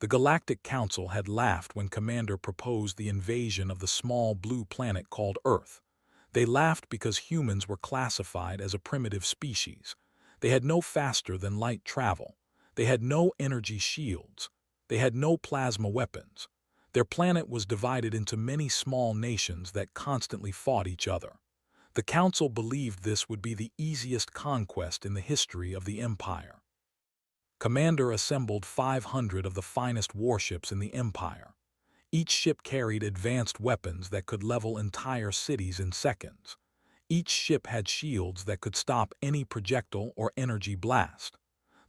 The Galactic Council had laughed when Commander proposed the invasion of the small blue planet called Earth. They laughed because humans were classified as a primitive species. They had no faster-than-light travel. They had no energy shields. They had no plasma weapons. Their planet was divided into many small nations that constantly fought each other. The Council believed this would be the easiest conquest in the history of the Empire. Commander assembled 500 of the finest warships in the Empire. Each ship carried advanced weapons that could level entire cities in seconds. Each ship had shields that could stop any projectile or energy blast.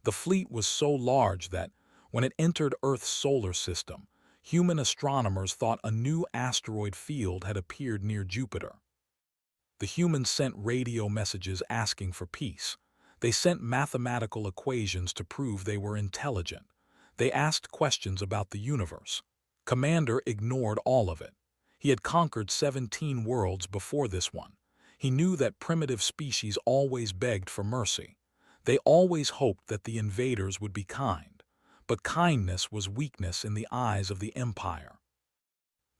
The fleet was so large that, when it entered Earth's solar system, human astronomers thought a new asteroid field had appeared near Jupiter. The humans sent radio messages asking for peace. They sent mathematical equations to prove they were intelligent. They asked questions about the universe. Commander ignored all of it. He had conquered 17 worlds before this one. He knew that primitive species always begged for mercy. They always hoped that the invaders would be kind. But kindness was weakness in the eyes of the Empire.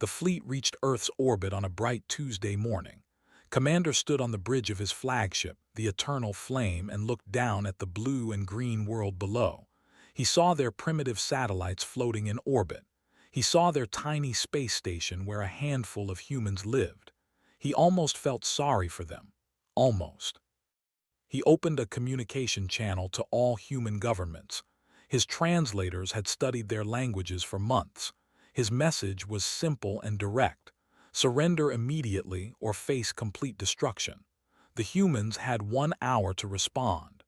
The fleet reached Earth's orbit on a bright Tuesday morning. Commander stood on the bridge of his flagship, the Eternal Flame, and looked down at the blue and green world below. He saw their primitive satellites floating in orbit. He saw their tiny space station where a handful of humans lived. He almost felt sorry for them. Almost. He opened a communication channel to all human governments. His translators had studied their languages for months. His message was simple and direct. Surrender immediately or face complete destruction. The humans had 1 hour to respond.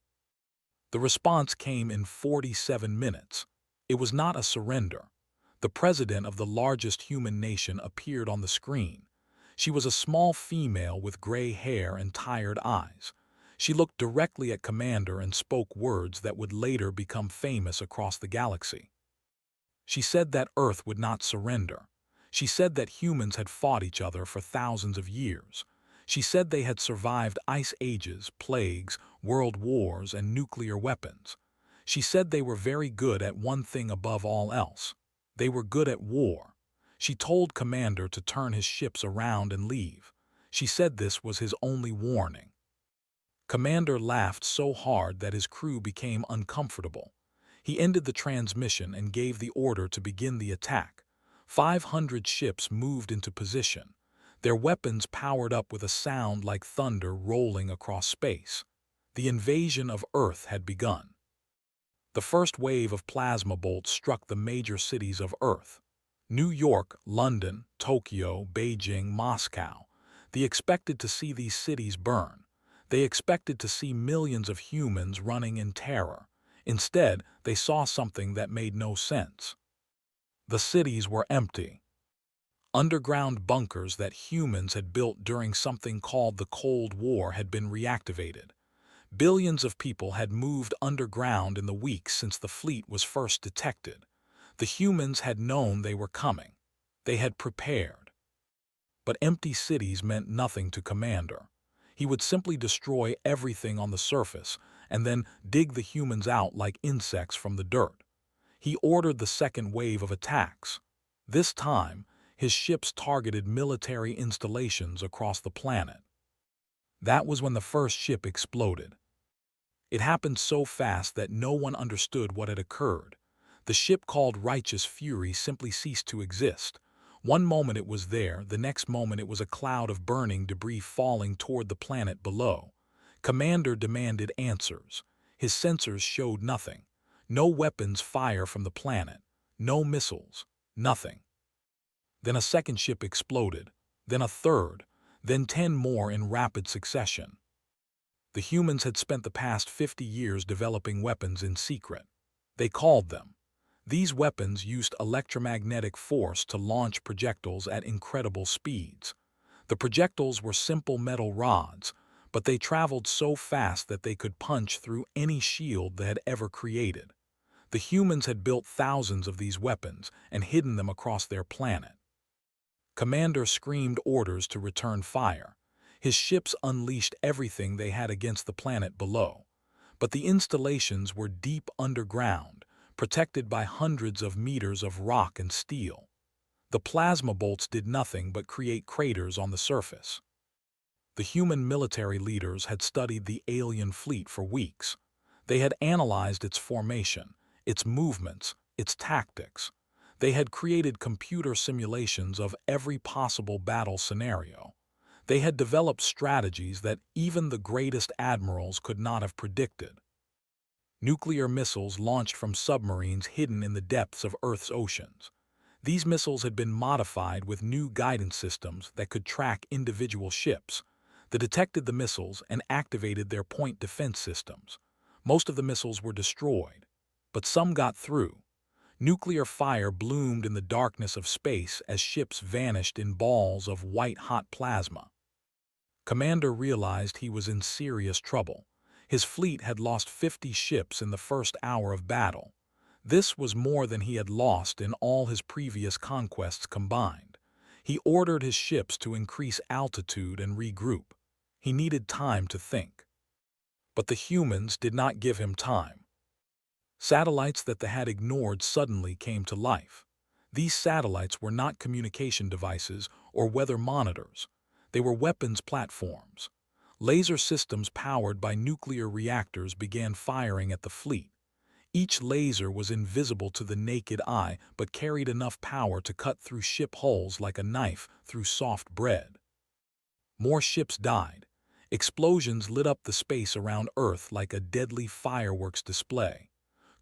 The response came in 47 minutes. It was not a surrender. The president of the largest human nation appeared on the screen. She was a small female with gray hair and tired eyes. She looked directly at Commander and spoke words that would later become famous across the galaxy. She said that Earth would not surrender. She said that humans had fought each other for thousands of years. She said they had survived ice ages, plagues, world wars, and nuclear weapons. She said they were very good at one thing above all else. They were good at war. She told Commander to turn his ships around and leave. She said this was his only warning. Commander laughed so hard that his crew became uncomfortable. He ended the transmission and gave the order to begin the attack. 500 ships moved into position. Their weapons powered up with a sound like thunder rolling across space. The invasion of Earth had begun. The first wave of plasma bolts struck the major cities of Earth: New York, London, Tokyo, Beijing, Moscow. They expected to see these cities burn. They expected to see millions of humans running in terror. Instead, they saw something that made no sense. The cities were empty. Underground bunkers that humans had built during something called the Cold War had been reactivated. Billions of people had moved underground in the weeks since the fleet was first detected. The humans had known they were coming. They had prepared. But empty cities meant nothing to Commander. He would simply destroy everything on the surface and then dig the humans out like insects from the dirt. He ordered the second wave of attacks. This time, his ships targeted military installations across the planet. That was when the first ship exploded. It happened so fast that no one understood what had occurred. The ship called Righteous Fury simply ceased to exist. One moment it was there, the next moment it was a cloud of burning debris falling toward the planet below. Commander demanded answers. His sensors showed nothing. No weapons fire from the planet. No missiles. Nothing. Then a second ship exploded. Then a third. Then 10 more in rapid succession. The humans had spent the past 50 years developing weapons in secret. They called them. These weapons used electromagnetic force to launch projectiles at incredible speeds. The projectiles were simple metal rods, but they traveled so fast that they could punch through any shield they had ever created. The humans had built thousands of these weapons and hidden them across their planet. Commander screamed orders to return fire. His ships unleashed everything they had against the planet below. But the installations were deep underground, protected by hundreds of meters of rock and steel. The plasma bolts did nothing but create craters on the surface. The human military leaders had studied the alien fleet for weeks. They had analyzed its formation, its movements, its tactics. They had created computer simulations of every possible battle scenario. They had developed strategies that even the greatest admirals could not have predicted. Nuclear missiles launched from submarines hidden in the depths of Earth's oceans. These missiles had been modified with new guidance systems that could track individual ships. They detected the missiles and activated their point defense systems. Most of the missiles were destroyed, but some got through. Nuclear fire bloomed in the darkness of space as ships vanished in balls of white-hot plasma. Commander realized he was in serious trouble. His fleet had lost 50 ships in the first hour of battle. This was more than he had lost in all his previous conquests combined. He ordered his ships to increase altitude and regroup. He needed time to think. But the humans did not give him time. Satellites that they had ignored suddenly came to life. These satellites were not communication devices or weather monitors. They were weapons platforms. Laser systems powered by nuclear reactors began firing at the fleet. Each laser was invisible to the naked eye but carried enough power to cut through ship hulls like a knife through soft bread. More ships died. Explosions lit up the space around Earth like a deadly fireworks display.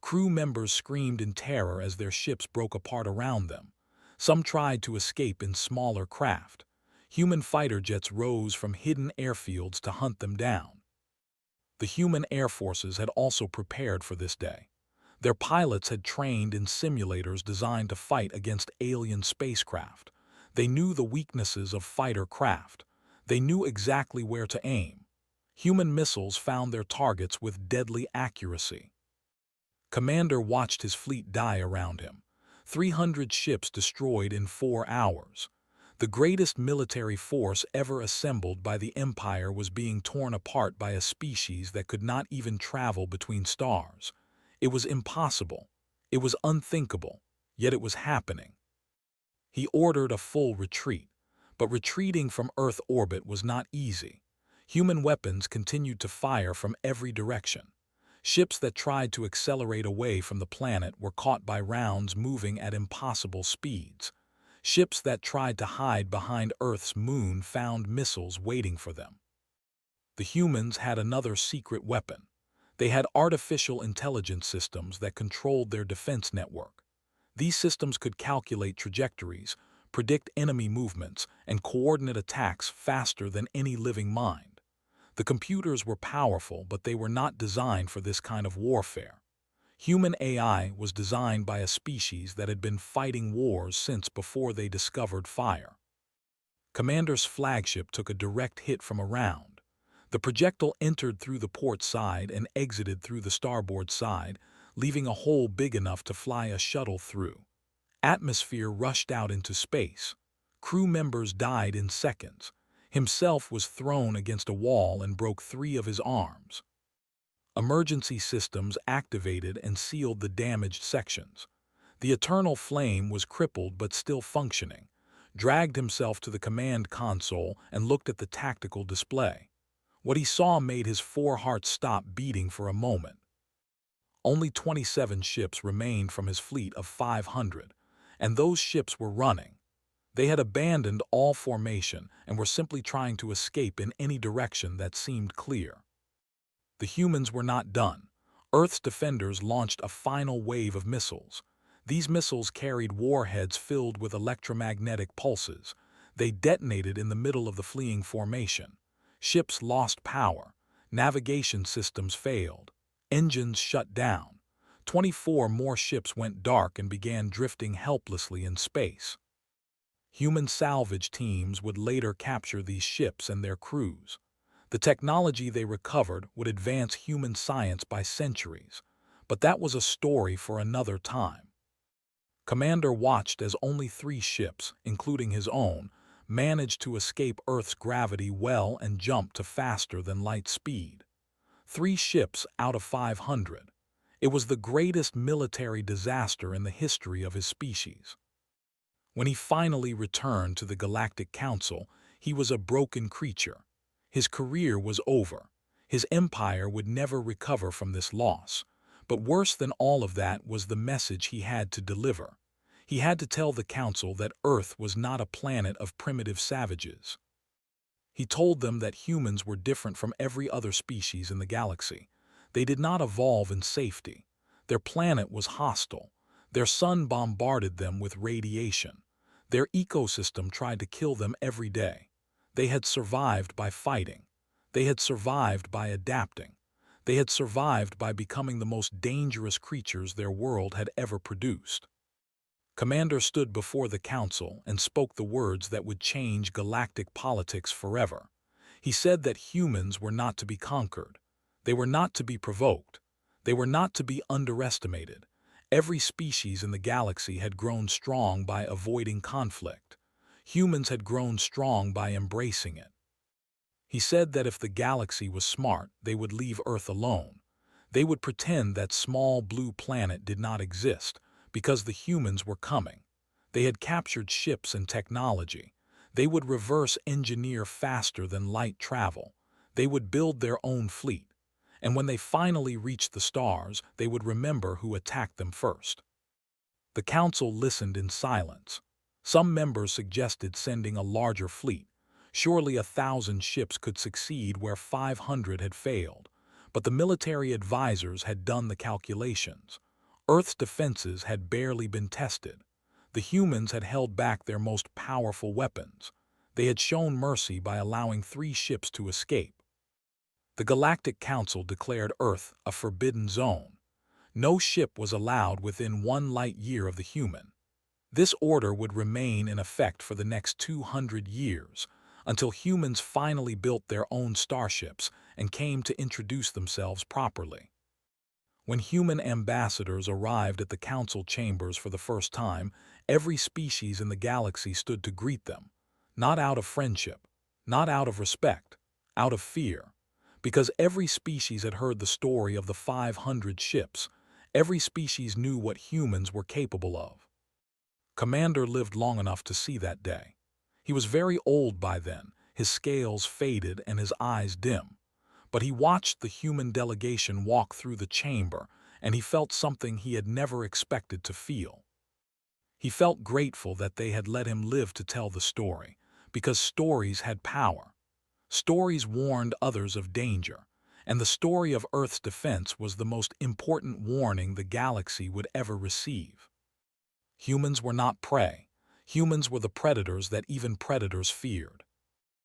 Crew members screamed in terror as their ships broke apart around them. Some tried to escape in smaller craft. Human fighter jets rose from hidden airfields to hunt them down. The human air forces had also prepared for this day. Their pilots had trained in simulators designed to fight against alien spacecraft. They knew the weaknesses of fighter craft. They knew exactly where to aim. Human missiles found their targets with deadly accuracy. Commander watched his fleet die around him. 300 ships destroyed in 4 hours. The greatest military force ever assembled by the Empire was being torn apart by a species that could not even travel between stars. It was impossible. It was unthinkable. Yet it was happening. He ordered a full retreat. But retreating from Earth orbit was not easy. Human weapons continued to fire from every direction. Ships that tried to accelerate away from the planet were caught by rounds moving at impossible speeds. Ships that tried to hide behind Earth's moon found missiles waiting for them. The humans had another secret weapon. They had artificial intelligence systems that controlled their defense network. These systems could calculate trajectories, predict enemy movements, and coordinate attacks faster than any living mind. The computers were powerful, but they were not designed for this kind of warfare. Human AI was designed by a species that had been fighting wars since before they discovered fire. Commander's flagship took a direct hit from around. The projectile entered through the port side and exited through the starboard side, leaving a hole big enough to fly a shuttle through. Atmosphere rushed out into space. Crew members died in seconds. Himself was thrown against a wall and broke 3 of his arms. Emergency systems activated and sealed the damaged sections. The Eternal Flame was crippled but still functioning, dragged himself to the command console and looked at the tactical display. What he saw made his 4 hearts stop beating for a moment. Only 27 ships remained from his fleet of 500, and those ships were running. They had abandoned all formation and were simply trying to escape in any direction that seemed clear. The humans were not done. Earth's defenders launched a final wave of missiles. These missiles carried warheads filled with electromagnetic pulses. They detonated in the middle of the fleeing formation. Ships lost power. Navigation systems failed. Engines shut down. 24 more ships went dark and began drifting helplessly in space. Human salvage teams would later capture these ships and their crews. The technology they recovered would advance human science by centuries, but that was a story for another time. Commander watched as only 3 ships, including his own, managed to escape Earth's gravity well and jump to faster than light speed. 3 ships out of 500. It was the greatest military disaster in the history of his species. When he finally returned to the Galactic Council, he was a broken creature. His career was over. His empire would never recover from this loss. But worse than all of that was the message he had to deliver. He had to tell the Council that Earth was not a planet of primitive savages. He told them that humans were different from every other species in the galaxy. They did not evolve in safety. Their planet was hostile. Their sun bombarded them with radiation. Their ecosystem tried to kill them every day. They had survived by fighting. They had survived by adapting. They had survived by becoming the most dangerous creatures their world had ever produced. Commander stood before the council and spoke the words that would change galactic politics forever. He said that humans were not to be conquered. They were not to be provoked. They were not to be underestimated. Every species in the galaxy had grown strong by avoiding conflict. Humans had grown strong by embracing it. He said that if the galaxy was smart, they would leave Earth alone. They would pretend that small blue planet did not exist, because the humans were coming. They had captured ships and technology. They would reverse engineer faster than light travel. They would build their own fleet. And when they finally reached the stars, they would remember who attacked them first. The council listened in silence. Some members suggested sending a larger fleet. Surely 1,000 ships could succeed where 500 had failed. But the military advisors had done the calculations. Earth's defenses had barely been tested. The humans had held back their most powerful weapons. They had shown mercy by allowing 3 ships to escape. The Galactic Council declared Earth a forbidden zone. No ship was allowed within 1 light year of the human. This order would remain in effect for the next 200 years, until humans finally built their own starships and came to introduce themselves properly. When human ambassadors arrived at the council chambers for the first time, every species in the galaxy stood to greet them, not out of friendship, not out of respect, out of fear. Because every species had heard the story of the 500 ships, every species knew what humans were capable of. Commander lived long enough to see that day. He was very old by then, his scales faded and his eyes dim. But he watched the human delegation walk through the chamber, and he felt something he had never expected to feel. He felt grateful that they had let him live to tell the story, because stories had power. Stories warned others of danger, and the story of Earth's defense was the most important warning the galaxy would ever receive. Humans were not prey. Humans were the predators that even predators feared.